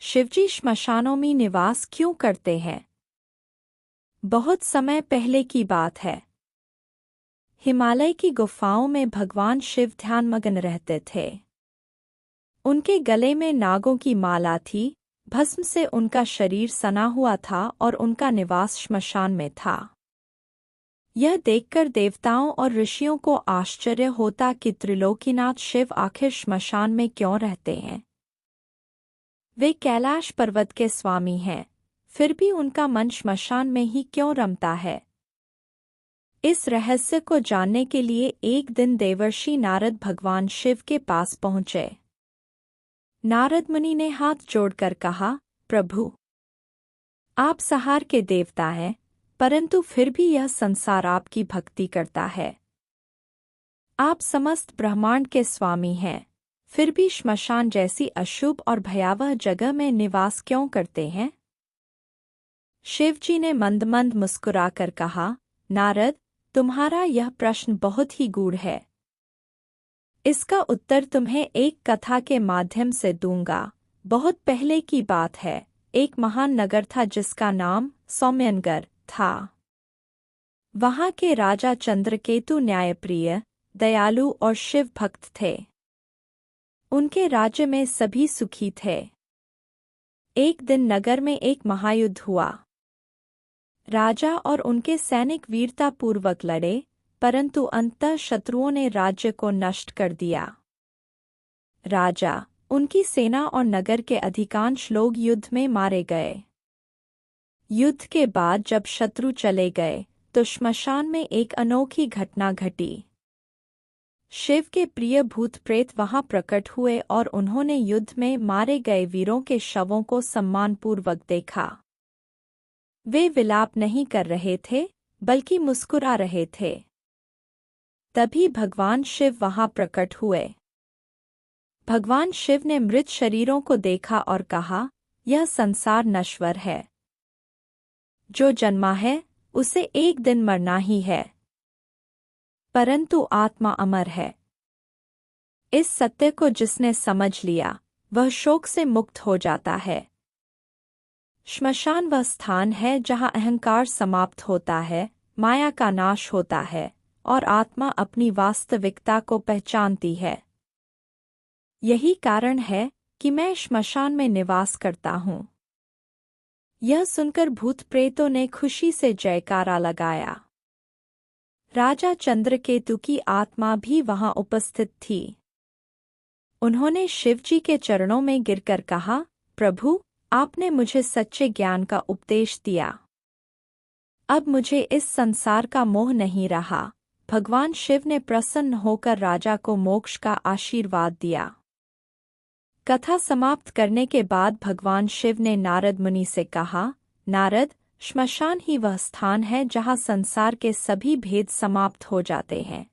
शिवजी श्मशानों में निवास क्यों करते हैं? बहुत समय पहले की बात है। हिमालय की गुफाओं में भगवान शिव ध्यानमग्न रहते थे। उनके गले में नागों की माला थी, भस्म से उनका शरीर सना हुआ था और उनका निवास श्मशान में था। यह देखकर देवताओं और ऋषियों को आश्चर्य होता कि त्रिलोकीनाथ शिव आखिर श्मशान में क्यों रहते हैं। वे कैलाश पर्वत के स्वामी हैं, फिर भी उनका मन श्मशान में ही क्यों रमता है? इस रहस्य को जानने के लिए एक दिन देवर्षि नारद भगवान शिव के पास पहुँचे। नारद मुनि ने हाथ जोड़कर कहा, प्रभु, आप संहार के देवता हैं, परंतु फिर भी यह संसार आपकी भक्ति करता है। आप समस्त ब्रह्मांड के स्वामी हैं, फिर भी श्मशान जैसी अशुभ और भयावह जगह में निवास क्यों करते हैं? शिवजी ने मंद मंद मुस्कुराकर कहा, नारद, तुम्हारा यह प्रश्न बहुत ही गूढ़ है। इसका उत्तर तुम्हें एक कथा के माध्यम से दूंगा। बहुत पहले की बात है, एक महान नगर था जिसका नाम सौम्यनगर था। वहाँ के राजा चंद्रकेतु न्यायप्रिय, दयालु और शिव भक्त थे। उनके राज्य में सभी सुखी थे। एक दिन नगर में एक महायुद्ध हुआ। राजा और उनके सैनिक वीरतापूर्वक लड़े, परंतु अंततः शत्रुओं ने राज्य को नष्ट कर दिया। राजा, उनकी सेना और नगर के अधिकांश लोग युद्ध में मारे गए। युद्ध के बाद जब शत्रु चले गए तो श्मशान में एक अनोखी घटना घटी। शिव के प्रिय भूत प्रेत वहां प्रकट हुए और उन्होंने युद्ध में मारे गए वीरों के शवों को सम्मानपूर्वक देखा। वे विलाप नहीं कर रहे थे, बल्कि मुस्कुरा रहे थे। तभी भगवान शिव वहां प्रकट हुए। भगवान शिव ने मृत शरीरों को देखा और कहा, यह संसार नश्वर है। जो जन्मा है उसे एक दिन मरना ही है, परंतु आत्मा अमर है। इस सत्य को जिसने समझ लिया, वह शोक से मुक्त हो जाता है। श्मशान वह स्थान है जहाँ अहंकार समाप्त होता है, माया का नाश होता है और आत्मा अपनी वास्तविकता को पहचानती है। यही कारण है कि मैं श्मशान में निवास करता हूँ। यह सुनकर भूत प्रेतों ने खुशी से जयकारा लगाया। राजा चंद्रकेतु की आत्मा भी वहां उपस्थित थी। उन्होंने शिवजी के चरणों में गिरकर कहा, प्रभु, आपने मुझे सच्चे ज्ञान का उपदेश दिया। अब मुझे इस संसार का मोह नहीं रहा। भगवान शिव ने प्रसन्न होकर राजा को मोक्ष का आशीर्वाद दिया। कथा समाप्त करने के बाद भगवान शिव ने नारद मुनि से कहा, नारद, श्मशान ही वह स्थान है जहाँ संसार के सभी भेद समाप्त हो जाते हैं।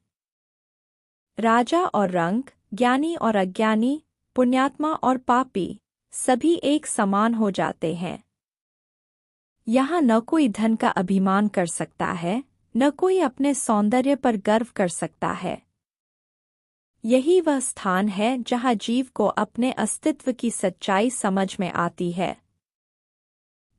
राजा और रंक, ज्ञानी और अज्ञानी, पुण्यात्मा और पापी, सभी एक समान हो जाते हैं। यहाँ न कोई धन का अभिमान कर सकता है, न कोई अपने सौंदर्य पर गर्व कर सकता है। यही वह स्थान है जहाँ जीव को अपने अस्तित्व की सच्चाई समझ में आती है।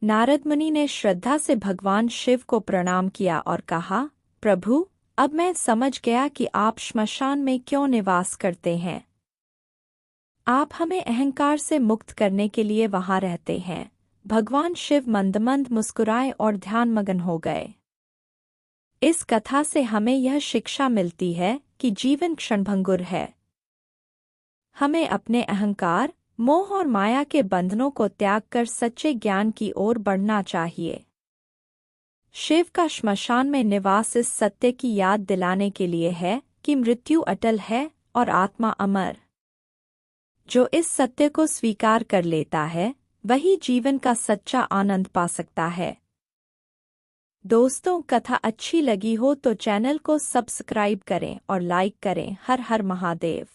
नारद मुनि ने श्रद्धा से भगवान शिव को प्रणाम किया और कहा, प्रभु, अब मैं समझ गया कि आप श्मशान में क्यों निवास करते हैं। आप हमें अहंकार से मुक्त करने के लिए वहां रहते हैं। भगवान शिव मंद मंद मुस्कुराए और ध्यानमग्न हो गए। इस कथा से हमें यह शिक्षा मिलती है कि जीवन क्षणभंगुर है। हमें अपने अहंकार, मोह और माया के बंधनों को त्याग कर सच्चे ज्ञान की ओर बढ़ना चाहिए। शिव का श्मशान में निवास इस सत्य की याद दिलाने के लिए है कि मृत्यु अटल है और आत्मा अमर। जो इस सत्य को स्वीकार कर लेता है, वही जीवन का सच्चा आनंद पा सकता है। दोस्तों, कथा अच्छी लगी हो तो चैनल को सब्सक्राइब करें और लाइक करें। हर हर महादेव।